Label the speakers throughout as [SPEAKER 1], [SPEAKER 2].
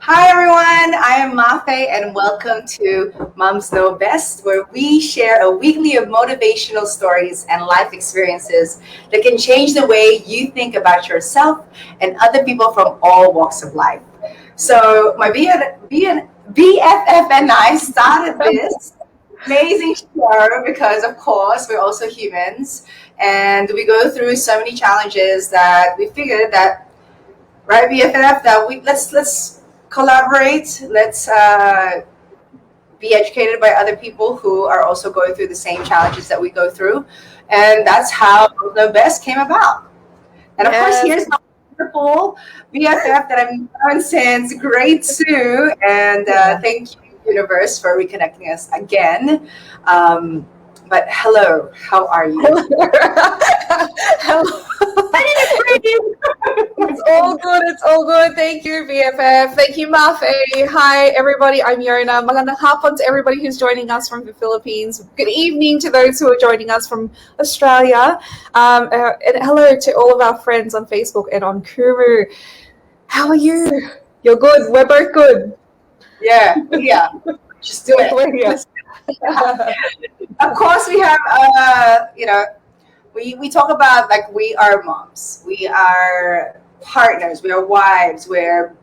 [SPEAKER 1] Hi everyone, I am Mafe and welcome to Moms Know Best, where we share a weekly of motivational stories and life experiences that can change the way you think about yourself and other people from all walks of life. So my BFF and I started this amazing show because of course we're also humans and we go through so many challenges that we figured that, right, BFF, that let's collaborate. Let's be educated by other people who are also going through the same challenges that we go through. And that's how the best came about. And of course, here's my wonderful BFF that I've known since grade 2. And thank you, universe, for reconnecting us again. But hello, how are you?
[SPEAKER 2] Hello. It's all good. It's all good. Thank you, BFF. Thank you, Mafe. Hi, everybody. I'm Yona. Magandang hapon to everybody who's joining us from the Philippines. Good evening to those who are joining us from Australia. And hello to all of our friends on Facebook and on Kumu. How are you? You're good. We're both good.
[SPEAKER 1] Yeah. Just do it.
[SPEAKER 2] We're here.
[SPEAKER 1] Of course, we have, we talk about like we are moms, we are partners, we are wives, we're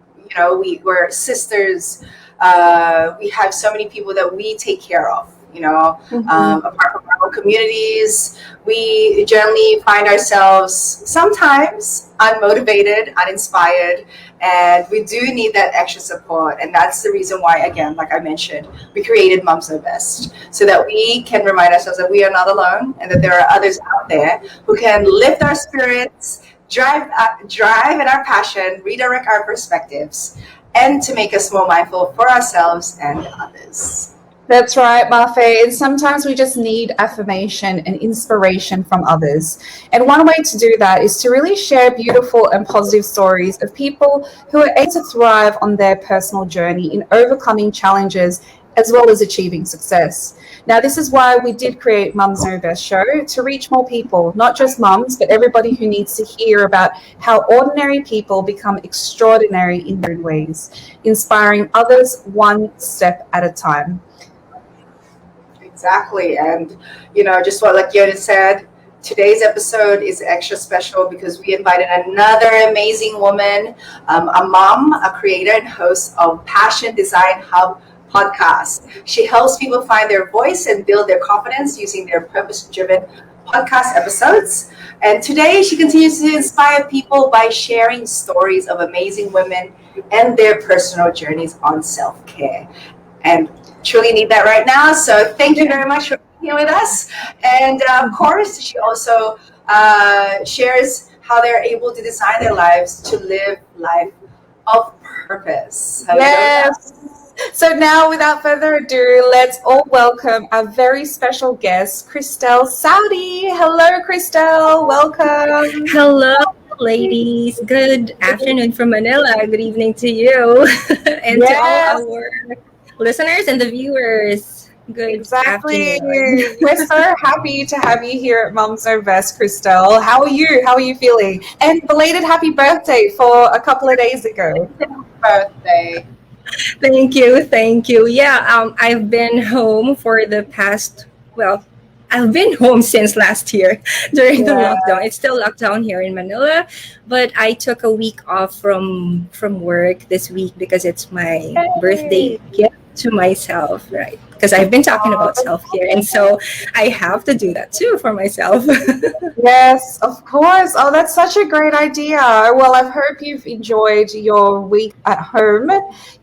[SPEAKER 1] we're sisters. We have so many people that we take care of. Apart from our communities, we generally find ourselves sometimes unmotivated, uninspired, and we do need that extra support. And that's the reason why, again, like I mentioned, we created Moms Know Best, so that we can remind ourselves that we are not alone and that there are others out there who can lift our spirits, drive in our passion, redirect our perspectives, and to make us more mindful for ourselves and others.
[SPEAKER 2] That's right, Mafe. And sometimes we just need affirmation and inspiration from others. And one way to do that is to really share beautiful and positive stories of people who are able to thrive on their personal journey in overcoming challenges as well as achieving success. Now, this is why we did create Moms Know Best show, to reach more people, not just mums, but everybody who needs to hear about how ordinary people become extraordinary in their own ways, inspiring others one step at a time.
[SPEAKER 1] Exactly. And, just what like Yoda said, today's episode is extra special because we invited another amazing woman, a mom, a creator and host of Passion Design Hub podcast. She helps people find their voice and build their confidence using their purpose-driven podcast episodes. And today she continues to inspire people by sharing stories of amazing women and their personal journeys on self-care. And truly need that right now. So thank you very much for being here with us. And of course, she also shares how they're able to design their lives to live life of purpose.
[SPEAKER 2] Yes. So now, without further ado, let's all welcome our very special guest, Kristel Saudi. Hello, Kristel. Welcome.
[SPEAKER 3] Hello, ladies. Good afternoon from Manila. Good evening to you and to all our listeners and the viewers. Good afternoon.
[SPEAKER 2] We're so happy to have you here at Moms Know Best, Kristel. How are you? How are you feeling? And belated happy birthday for a couple of days ago.
[SPEAKER 1] Birthday.
[SPEAKER 3] Thank you. Yeah, I've been home for the past, I've been home since last year during the lockdown. It's still lockdown here in Manila, but I took a week off from work this week because it's my birthday gift to myself, right? Because I've been talking about self-care, and so I have to do that too for myself.
[SPEAKER 2] Yes, of course. Oh, that's such a great idea. Well, I've hope you've enjoyed your week at home.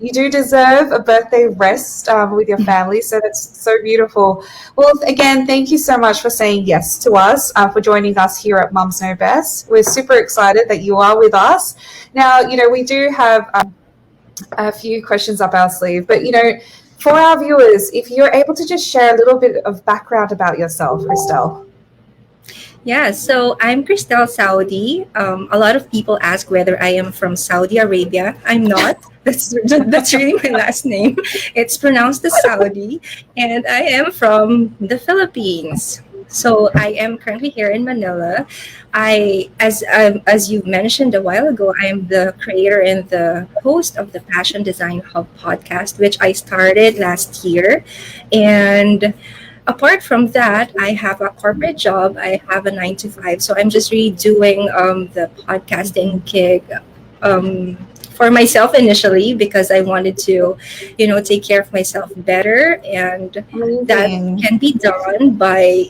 [SPEAKER 2] You do deserve a birthday rest with your family, so that's so beautiful. Well, again, thank you so much for saying yes to us, for joining us here at Moms Know Best. We're super excited that you are with us. Now, we do have a few questions up our sleeve, but for our viewers, if you're able to just share a little bit of background about yourself, Kristel.
[SPEAKER 3] Yeah, so I'm Kristel Saudi. A lot of people ask whether I am from Saudi Arabia. I'm not. That's really my last name. It's pronounced as Saudi, and I am from the Philippines. So I am currently here in Manila. As you mentioned a while ago, I am the creator and the host of the Fashion Design Hub podcast, which I started last year, and apart from that, I have a corporate job. I have a 9 to 5. So I'm just really doing the podcasting gig um, for myself initially because I wanted to, take care of myself better. And that
[SPEAKER 2] Amazing.
[SPEAKER 3] can be done by,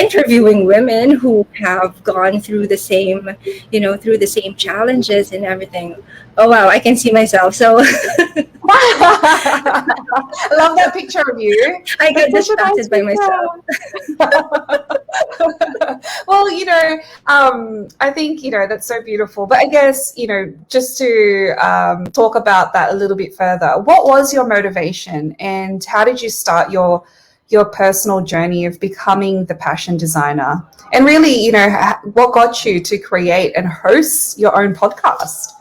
[SPEAKER 3] interviewing women who have gone through the same, through the same challenges and everything. Oh, wow. I can see myself. So
[SPEAKER 2] I love that picture of you.
[SPEAKER 3] I get
[SPEAKER 2] That's such a nice
[SPEAKER 3] distracted by myself.
[SPEAKER 2] Well, I think, that's so beautiful. But I guess, just to talk about that a little bit further, what was your motivation and how did you start your personal journey of becoming the passion designer? And really, what got you to create and host your own podcast?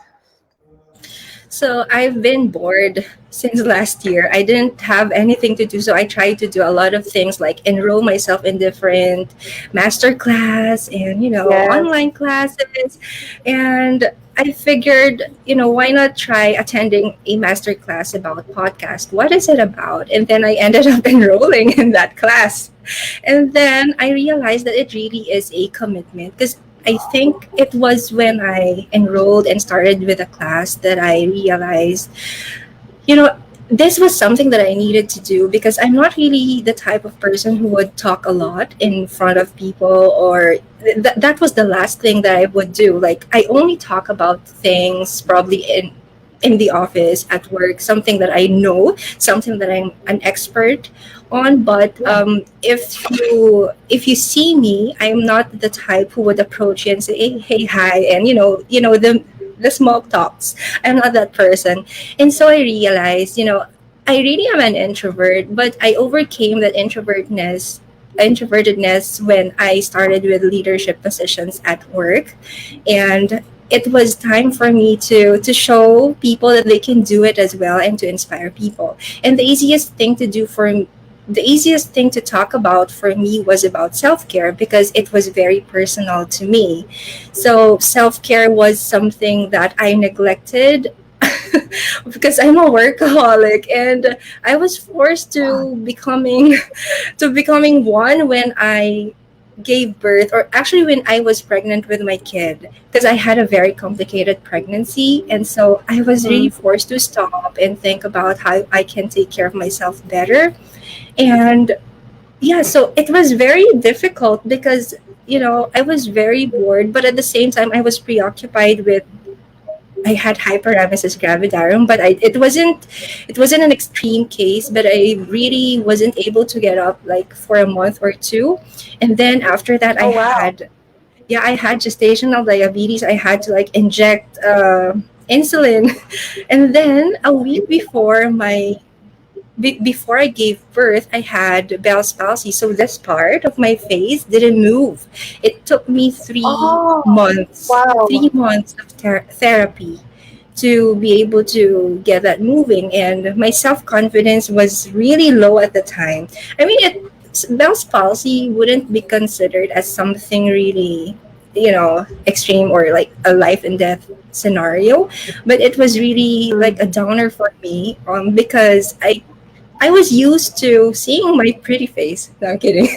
[SPEAKER 3] So I've been bored since last year. I didn't have anything to do, so I tried to do a lot of things like enroll myself in different master class and
[SPEAKER 2] Yes.
[SPEAKER 3] online classes. And I figured, why not try attending a master class about podcast? What is it about? And then I ended up enrolling in that class. And then I realized that it really is a commitment because I think it was when I enrolled and started with a class that I realized, you know, this was something that I needed to do because I'm not really the type of person who would talk a lot in front of people, or that was the last thing that I would do. Like, I only talk about things probably in the office, at work, something that I know, something that I'm an expert on. But if you see me, I'm not the type who would approach you and say, hey, hi, and the small talks. I'm not that person. And so I realized, I really am an introvert, but I overcame that introvertedness when I started with leadership positions at work. And it was time for me to show people that they can do it as well and to inspire people. And the easiest thing to talk about for me was about self-care because it was very personal to me. So self-care was something that I neglected because I'm a workaholic, and I was forced to becoming one when I gave birth, or actually when I was pregnant with my kid, because I had a very complicated pregnancy. And so I was really forced to stop and think about how I can take care of myself better. And yeah, so it was very difficult because, I was very bored, but at the same time, I was preoccupied with. I had hyperemesis gravidarum, but it wasn't an extreme case, but I really wasn't able to get up like for a month or two. And then after that,
[SPEAKER 2] Oh, wow.
[SPEAKER 3] I had gestational diabetes. I had to like inject insulin. And then a week before I gave birth, I had Bell's palsy. So this part of my face didn't move. It took me
[SPEAKER 2] Oh, wow.
[SPEAKER 3] 3 months of therapy to be able to get that moving. And my self confidence was really low at the time. I mean, Bell's palsy wouldn't be considered as something really, extreme or like a life and death scenario, but it was really like a downer for me because I was used to seeing my pretty face. No, I'm kidding.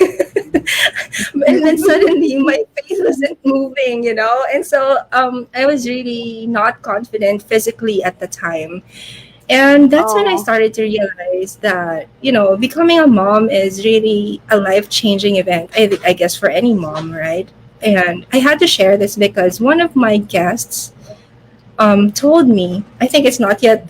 [SPEAKER 3] And then suddenly my face wasn't moving, And so I was really not confident physically at the time. And that's when I
[SPEAKER 2] Oh,
[SPEAKER 3] started to realize that, becoming a mom is really a life-changing event, I guess, for any mom, right? And I had to share this because one of my guests told me, I think it's not yet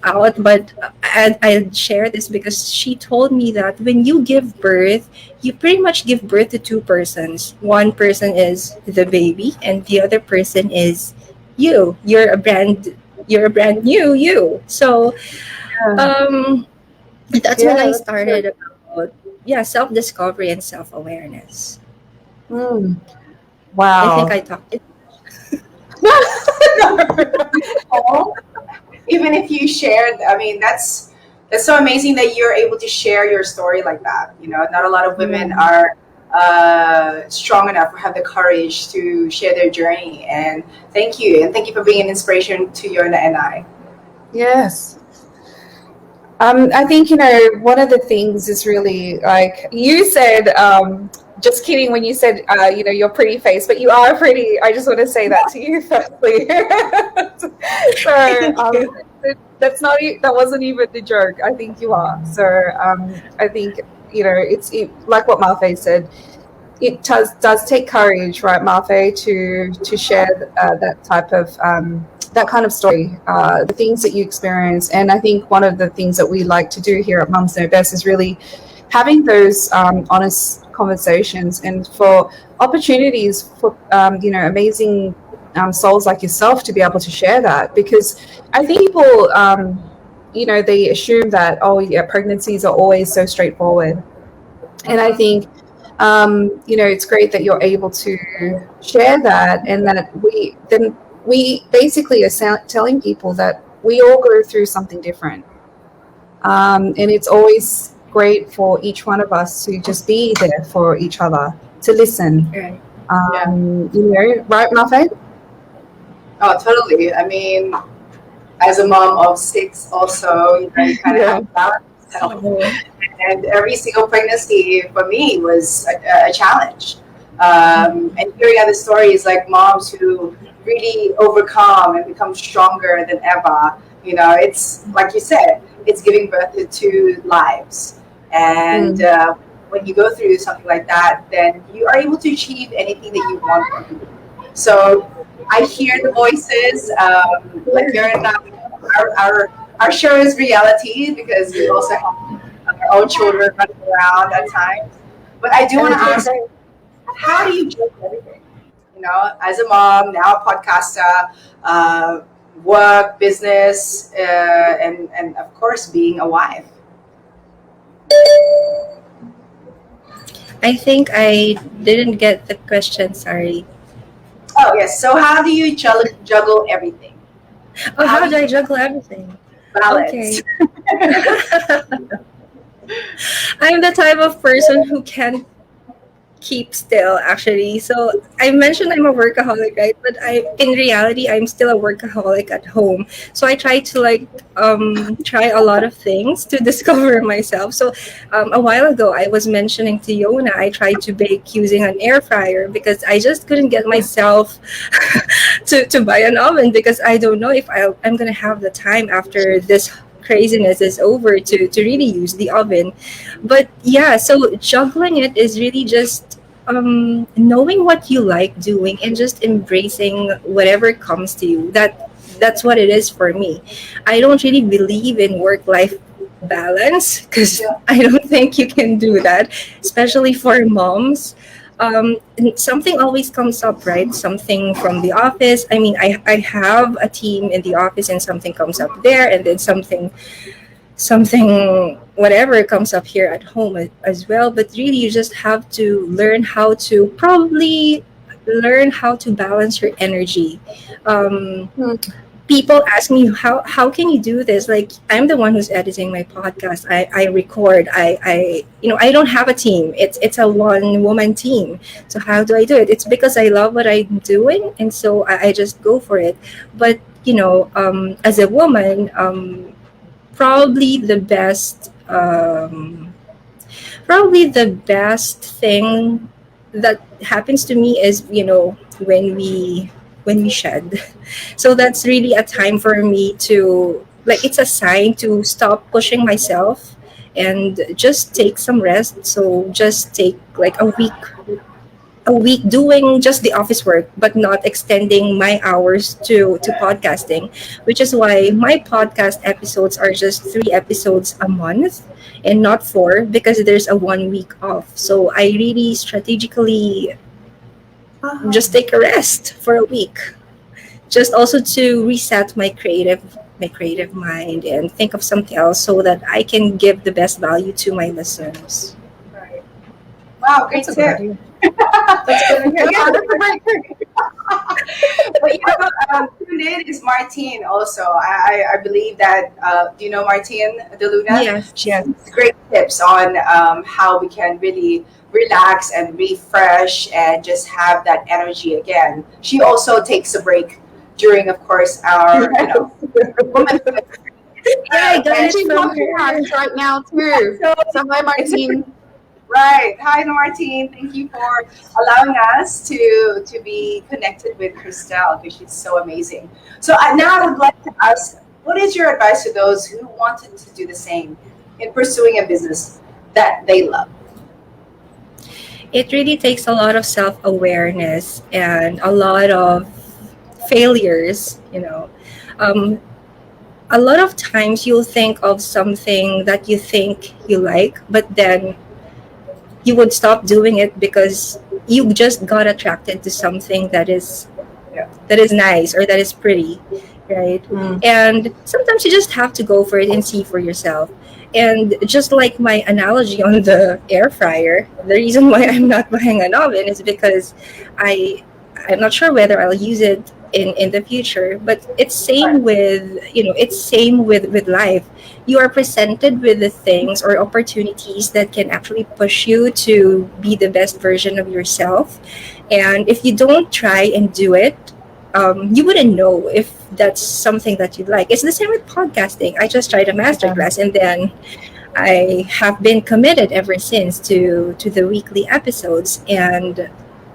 [SPEAKER 3] out, but I share this because she told me that when you give birth, you pretty much give birth to two persons. One person is the baby, and the other person is you. You're a brand new you. So
[SPEAKER 2] yeah.
[SPEAKER 3] um That's when
[SPEAKER 2] Yeah,
[SPEAKER 3] I
[SPEAKER 2] that's good.
[SPEAKER 3] started about, yeah, self-discovery and self-awareness.
[SPEAKER 2] Mm,
[SPEAKER 3] I think
[SPEAKER 2] wow.
[SPEAKER 3] I talked it.
[SPEAKER 1] All, even if you shared, I mean, that's so amazing that you're able to share your story like that. You know, not a lot of women
[SPEAKER 2] Mm,
[SPEAKER 1] are strong enough or have the courage to share their journey. And thank you for being an inspiration to Yona and I.
[SPEAKER 2] yes. I think, one of the things is really like you said, just kidding when you said, your pretty face, but you are pretty. I just want to say that to you firstly. So,
[SPEAKER 3] Thank you.
[SPEAKER 2] that wasn't even the joke. I think you are. So, I think, like what Marfe said, it does take courage, right, Marfe, to share that type of that kind of story, the things that you experience. And I think one of the things that we like to do here at Mums Know Best is really having those honest conversations, and for opportunities for amazing souls like yourself to be able to share that, because I think people they assume that, oh yeah, pregnancies are always so straightforward. And I
[SPEAKER 1] Mhm.
[SPEAKER 2] think it's great that you're able to share that, and that we basically are telling people that we all go through something different. And it's always great for each one of us to just be there for each other, to listen.
[SPEAKER 3] Right.
[SPEAKER 1] Yeah.
[SPEAKER 2] Right, Mafe?
[SPEAKER 1] Oh, totally. I mean, as a mom of six, also, you kind of have
[SPEAKER 2] Yeah.
[SPEAKER 1] to balance yourself.
[SPEAKER 3] Oh,
[SPEAKER 1] And every single pregnancy for me was a challenge. And hearing other stories like moms who really overcome and become stronger than ever, it's like you said, it's giving birth to two lives. And
[SPEAKER 2] Mm.
[SPEAKER 1] when you go through something like that, then you are able to achieve anything that you want to do. So I hear the voices, like you're in our show is reality because we also have our own children running around at times. But I do want to
[SPEAKER 2] Okay.
[SPEAKER 1] ask, how do you juggle everything? As a mom, now a podcaster, uh, work, business, and of course being a wife.
[SPEAKER 3] I think I didn't get the question. Sorry.
[SPEAKER 1] Oh yes. So how do you juggle everything?
[SPEAKER 3] Oh,
[SPEAKER 1] How
[SPEAKER 3] how
[SPEAKER 1] do
[SPEAKER 3] do I
[SPEAKER 1] you
[SPEAKER 3] juggle everything?
[SPEAKER 1] balance?
[SPEAKER 3] Okay. I'm the type of person who can keep still, actually. So I mentioned I'm a workaholic, right? But in reality, I'm still a workaholic at home. So I try to try a lot of things to discover myself. So a while ago, I was mentioning to Yona, I tried to bake using an air fryer because I just couldn't get myself to buy an oven, because I don't know if I'm gonna have the time after this craziness is over to really use the oven. But yeah, so juggling it is really just knowing what you like doing and just embracing whatever comes to you. That's what it is for me. I don't really believe in work life balance because
[SPEAKER 1] Yeah.
[SPEAKER 3] I don't think you can do that, especially for moms. And something always comes up, right? Something from the office. I mean, I have a team in the office, and something comes up there, and then something whatever comes up here at home as well. But really, you just have to learn how to probably learn how to balance your energy.
[SPEAKER 2] Mm.
[SPEAKER 3] People ask me, how can you do this? Like, I'm the one who's editing my podcast. I record. I don't have a team. It's a one woman team. So how do I do it? It's because I love what I'm doing, and so I just go for it. But as a woman, probably the best probably the best thing that happens to me is, when we shed. So that's really a time for me to, like, it's a sign to stop pushing myself and just take some rest. So just take like a week doing just the office work, but not extending my hours to podcasting, which is why my podcast episodes are just 3 episodes a month and not 4, because there's a 1 week off. So I really strategically just
[SPEAKER 1] Ah,
[SPEAKER 3] take a rest for a week, just also to reset my creative my creative mind and think of something else so that I can give the best value to my listeners.
[SPEAKER 1] Right. Wow, great
[SPEAKER 2] That's a good
[SPEAKER 1] tip.
[SPEAKER 2] idea. That's a good idea.
[SPEAKER 1] Yeah.
[SPEAKER 2] That's a great tip.
[SPEAKER 1] But tuned in is Martine also. I believe that, do you know Martine De Luna?
[SPEAKER 3] Yes,
[SPEAKER 1] She
[SPEAKER 3] yes.
[SPEAKER 1] has great tips on how we can really relax and refresh and just have that energy again. She also takes a break during, of course, our, womanhood.
[SPEAKER 3] Yeah, I got
[SPEAKER 2] And
[SPEAKER 3] it
[SPEAKER 2] she's
[SPEAKER 3] from
[SPEAKER 2] watching
[SPEAKER 3] her.
[SPEAKER 2] us right now too.
[SPEAKER 1] So
[SPEAKER 2] So hi,
[SPEAKER 1] it's a
[SPEAKER 2] Martine.
[SPEAKER 1] right. Hi, Martine. Thank you for allowing us to be connected with Kristel because she's so amazing. So now I would like to ask, what is your advice to those who wanted to do the same in pursuing a business that they love?
[SPEAKER 3] It really takes a lot of self-awareness and a lot of failures, Um, a lot of times you'll think of something that you think you like, but then you would stop doing it because you just got attracted to something
[SPEAKER 1] Yeah.
[SPEAKER 3] that is nice or that is pretty, right?
[SPEAKER 2] Mm.
[SPEAKER 3] And sometimes you just have to go for it and see for yourself. And just like my analogy on the air fryer, the reason why I'm not buying an oven is because I I'm not sure whether I'll use it in the future. But it's same with it's same with life. You are presented with the things or opportunities that can actually push you to be the best version of yourself. And if you don't try and do it, you wouldn't know if that's something that you'd like. It's the same with podcasting. I just tried a masterclass and then I have been committed ever since to the weekly episodes. And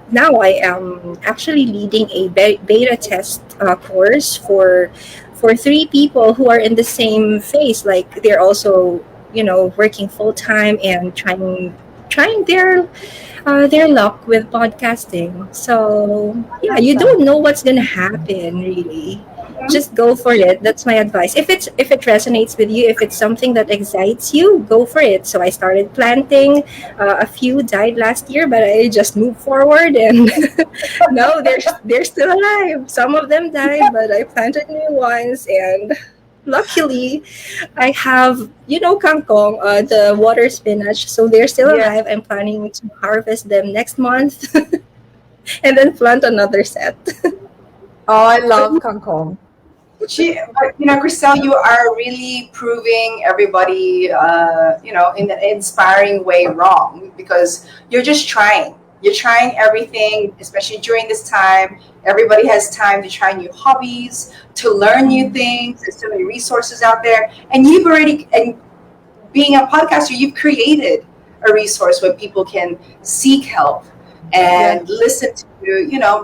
[SPEAKER 3] now I am actually leading a beta test course for three people who are in the same phase. Like they're also working full time and trying their luck with podcasting. So yeah, you don't know what's gonna happen really. Just go for it. That's my advice. If it resonates with you, if it's something that excites you, go for it. So I started planting. A few died last year, but I just moved forward, and no, they're still alive. Some of them died, but I planted new ones, and luckily I have, kangkong, the water spinach, so they're still
[SPEAKER 2] Yeah.
[SPEAKER 3] alive. I'm planning to harvest them next month and then plant another set.
[SPEAKER 2] Oh, I love kangkong.
[SPEAKER 1] But Kristel, you are really proving everybody, in an inspiring way wrong because you're just trying. You're trying everything, especially during this time. Everybody has time to try new hobbies, to learn new things. There's so many resources out there, and being a podcaster, you've created a resource where people can seek help and listen to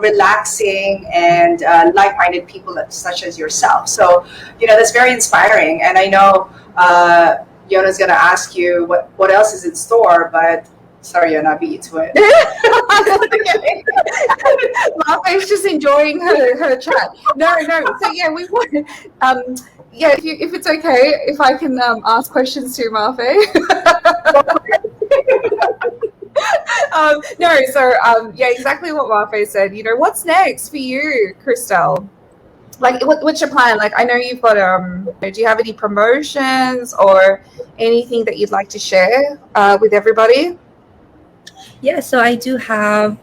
[SPEAKER 1] relaxing and like-minded people such as yourself. So that's very inspiring. And I know Yona's going to ask you what else is in store, but sorry, Yona, I beat you to it.
[SPEAKER 2] Martha's just enjoying her chat. No. So yeah, we want. Yeah, if it's okay, if I can ask questions to Martha. No, so yeah, exactly what Martha said. What's next for you, Kristel? Like, what's your plan? Like, I know you've got do you have any promotions or anything that you'd like to share with everybody?
[SPEAKER 3] Yeah, so I do have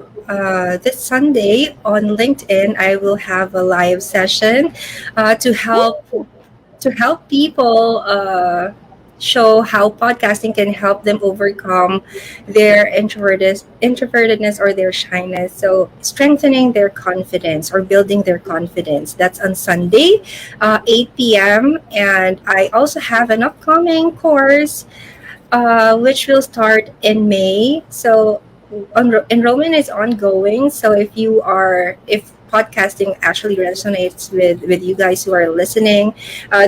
[SPEAKER 3] this Sunday on LinkedIn. I will have a live session to help people show how podcasting can help them overcome their introvertedness or their shyness. So strengthening their confidence or building their confidence. That's on Sunday, 8 p.m. And I also have an upcoming course which will start in May. So enrollment is ongoing. So if podcasting actually resonates with you guys who are listening,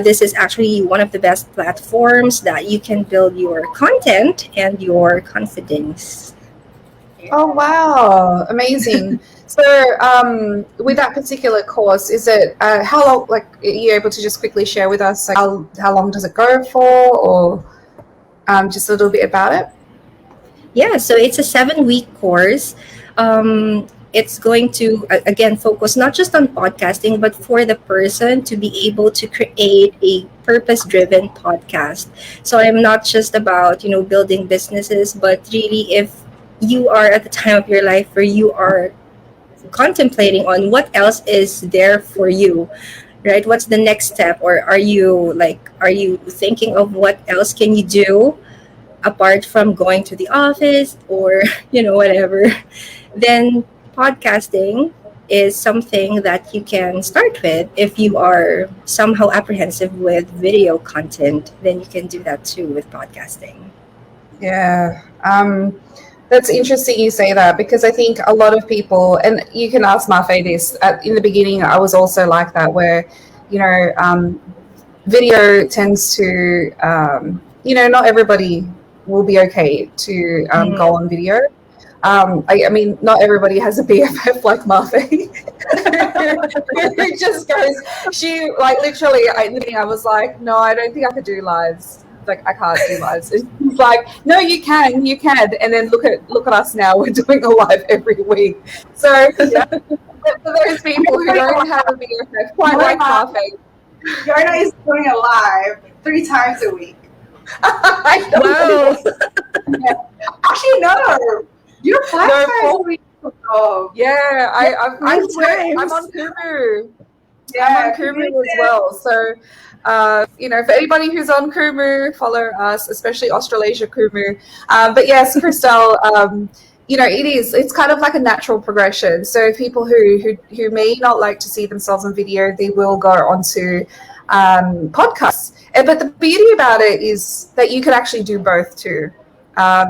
[SPEAKER 3] this is actually one of the best platforms that you can build your content and your confidence.
[SPEAKER 2] Oh wow, amazing! So with that particular course, is it how long? Like, are you able to just quickly share with us, like, how long does it go for, or just a little bit about it?
[SPEAKER 3] Yeah, so it's a 7-week course. it's going to again focus not just on podcasting, but for the person to be able to create a purpose driven podcast. So I'm not just about, building businesses, but really, if you are at the time of your life where you are contemplating on what else is there for you, right? What's the next step? Or are you thinking of what else can you do apart from going to the office, or whatever? Then podcasting is something that you can start with. If you are somehow apprehensive with video content, then you can do that too with podcasting.
[SPEAKER 2] Yeah. That's interesting you say that, because I think a lot of people, and you can ask Mafe this, in the beginning, I was also like that, where, video tends to, not everybody will be okay to go on video. I mean, not everybody has a BFF like Mafe. It just goes, she like literally, in the beginning I was like, no, I don't think I could do lives. Like, I can't do lives. It's like, no, you can. And then look at us now. We're doing a live every week. So yeah, for those people who don't have a BFF, quite like Mafe.
[SPEAKER 1] Yarna is doing a live 3 times a week.
[SPEAKER 3] Wow.
[SPEAKER 1] Actually, no. You're 5 times a week. Oh.
[SPEAKER 2] Yeah, I'm on Kumu. Yeah, I'm on Kumu as well. So, for anybody who's on Kumu, follow us, especially Australasia Kumu. But yes, Kristel, it's kind of like a natural progression. So people who may not like to see themselves on video, they will go onto podcasts. But the beauty about it is that you can actually do both too.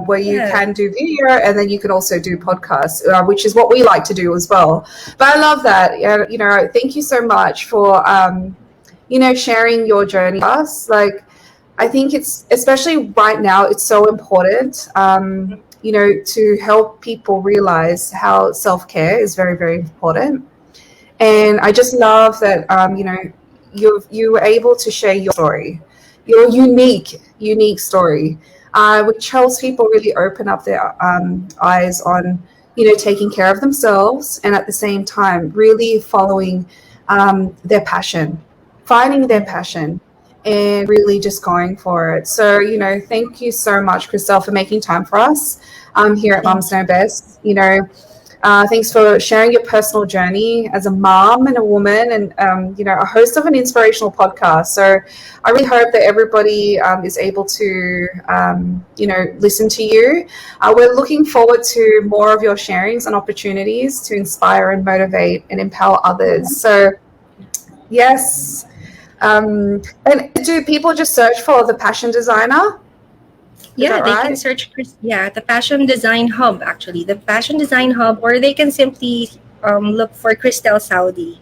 [SPEAKER 2] Where you can do video and then you can also do podcasts, which is what we like to do as well. But I love that. Thank you so much for, sharing your journey with us. Like, I think it's, especially right now, it's so important, to help people realize how self-care is very, very important. And I just love that, you were able to share your story, your unique story. Which helps people really open up their eyes on, taking care of themselves, and at the same time really following their passion, finding their passion, and really just going for it. So, thank you so much, Kristel, for making time for us here at Mums Know Best. Thanks for sharing your personal journey as a mom and a woman, and a host of an inspirational podcast. So I really hope that everybody is able to listen to you. We're looking forward to more of your sharings and opportunities to inspire and motivate and empower others. So yes, and do people just search for The Passion Designer?
[SPEAKER 3] Yeah, they can search, the Passion Design Hub, actually. The Passion Design Hub, or they can simply look for Kristel Saudi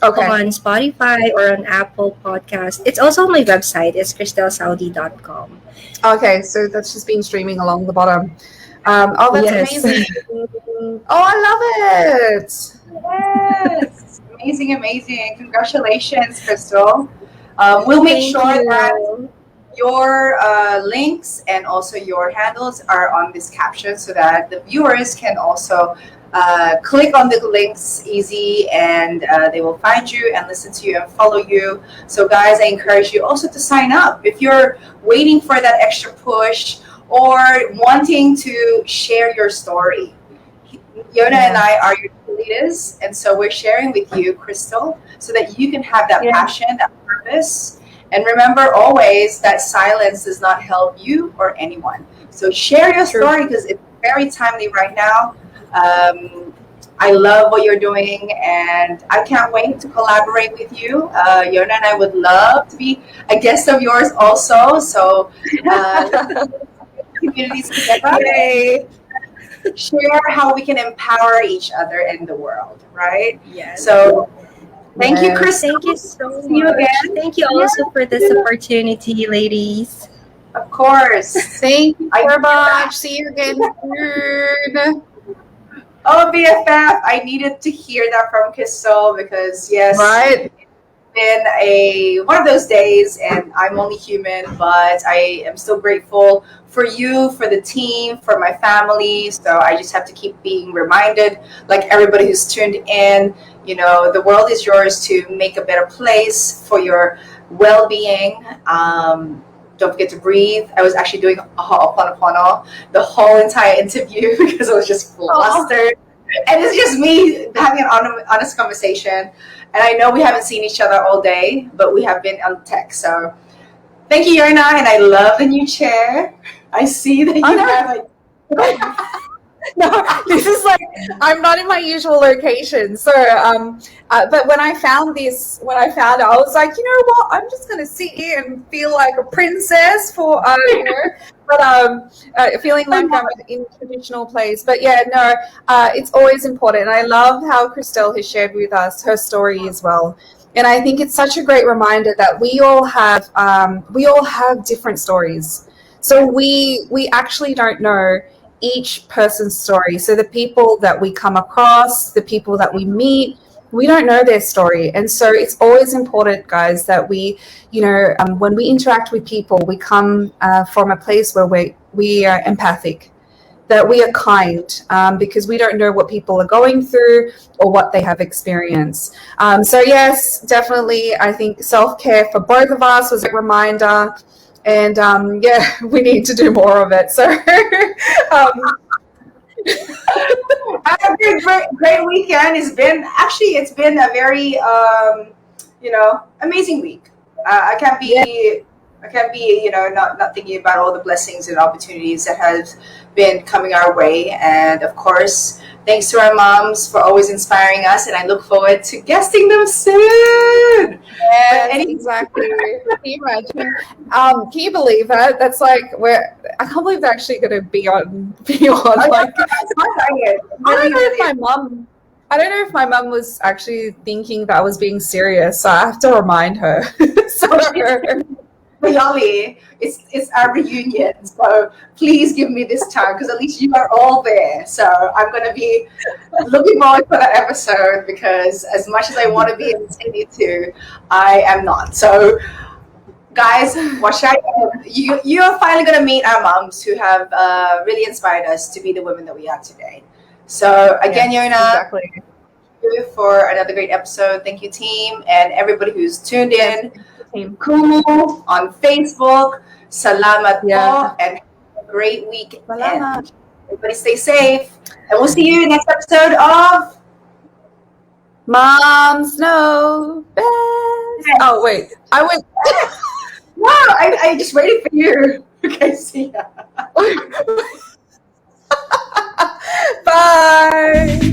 [SPEAKER 3] on Spotify or on Apple Podcast. It's also on my website. It's kristelsaudi.com.
[SPEAKER 2] Okay, so that's just been streaming along the bottom. That's amazing. Oh, I love it.
[SPEAKER 1] Yes. Amazing. Congratulations, Kristel. We'll make sure that your links and also your handles are on this caption, so that the viewers can also click on the links easy, and they will find you and listen to you and follow you. So guys, I encourage you also to sign up if you're waiting for that extra push or wanting to share your story. Yona and I are your leaders, and so we're sharing with you, Kristel, so that you can have that passion, that purpose. And remember always that silence does not help you or anyone. So share your story, because it's very timely right now. I love what you're doing, and I can't wait to collaborate with you. Yona and I would love to be a guest of yours also. So communities together.
[SPEAKER 3] Yay.
[SPEAKER 1] Share how we can empower each other in the world, right?
[SPEAKER 3] Yes.
[SPEAKER 1] So thank you, Kristel.
[SPEAKER 3] Thank you so much.
[SPEAKER 1] See you again.
[SPEAKER 3] Thank you also for this opportunity, ladies.
[SPEAKER 1] Of course.
[SPEAKER 2] Thank you very much. See you again soon.
[SPEAKER 1] Oh, BFF, I needed to hear that from Kristel, because yes,
[SPEAKER 2] right.
[SPEAKER 1] been one of those days, and I'm only human, but I am still grateful for you, for the team, for my family. So I just have to keep being reminded, like everybody who's tuned in, the world is yours to make a better place for your well-being. Don't forget to breathe. I was actually doing a ho'oponopono the whole entire interview because I was just flustered. And it's just me having an honest conversation. And I know we haven't seen each other all day, but we have been on text. So thank you, Yorna. And I love the new chair. I see that you have
[SPEAKER 2] No, this is like, I'm not in my usual location. So, but when I found it, I was like, you know what? I'm just going to sit here and feel like a princess for, feeling like I'm in a traditional place. But yeah, no, it's always important. And I love how Kristel has shared with us her story as well. And I think it's such a great reminder that we all have different stories. So we actually don't know each person's story. So the people that we come across, the people that we meet, we don't know their story. And so it's always important, guys, that we, when we interact with people, we come from a place where we are empathic, that we are kind, because we don't know what people are going through or what they have experienced. So yes, definitely, I think self-care for both of us was a reminder. And we need to do more of it. So
[SPEAKER 1] I've been great weekend. It's been a very amazing week. I can't be not thinking about all the blessings and opportunities that have been coming our way. And of course, thanks to our moms for always inspiring us, and I look forward to guesting them soon.
[SPEAKER 2] Yes, exactly. Can you imagine? Can you believe that? That's like I can't believe they're actually going to be on. Like, I don't know if my mum was actually thinking that I was being serious, so I have to remind her.
[SPEAKER 1] Yali, it's our reunion, so please give me this time because at least you are all there. So I'm going to be looking forward for that episode because as much as I want to be in Sydney too, I am not. So guys, watch out. You're finally going to meet our moms who have really inspired us to be the women that we are today. So again, Yona,
[SPEAKER 2] exactly.
[SPEAKER 1] Thank you for another great episode. Thank you, team, and everybody who's tuned in. Kumu on Facebook. Salamat po, and have a great week. Everybody stay safe. And we'll see you next episode of
[SPEAKER 2] Moms Know Best. Yes. Oh, wait. I went.
[SPEAKER 1] Wow, I just waited for you. Okay, see ya.
[SPEAKER 2] Bye.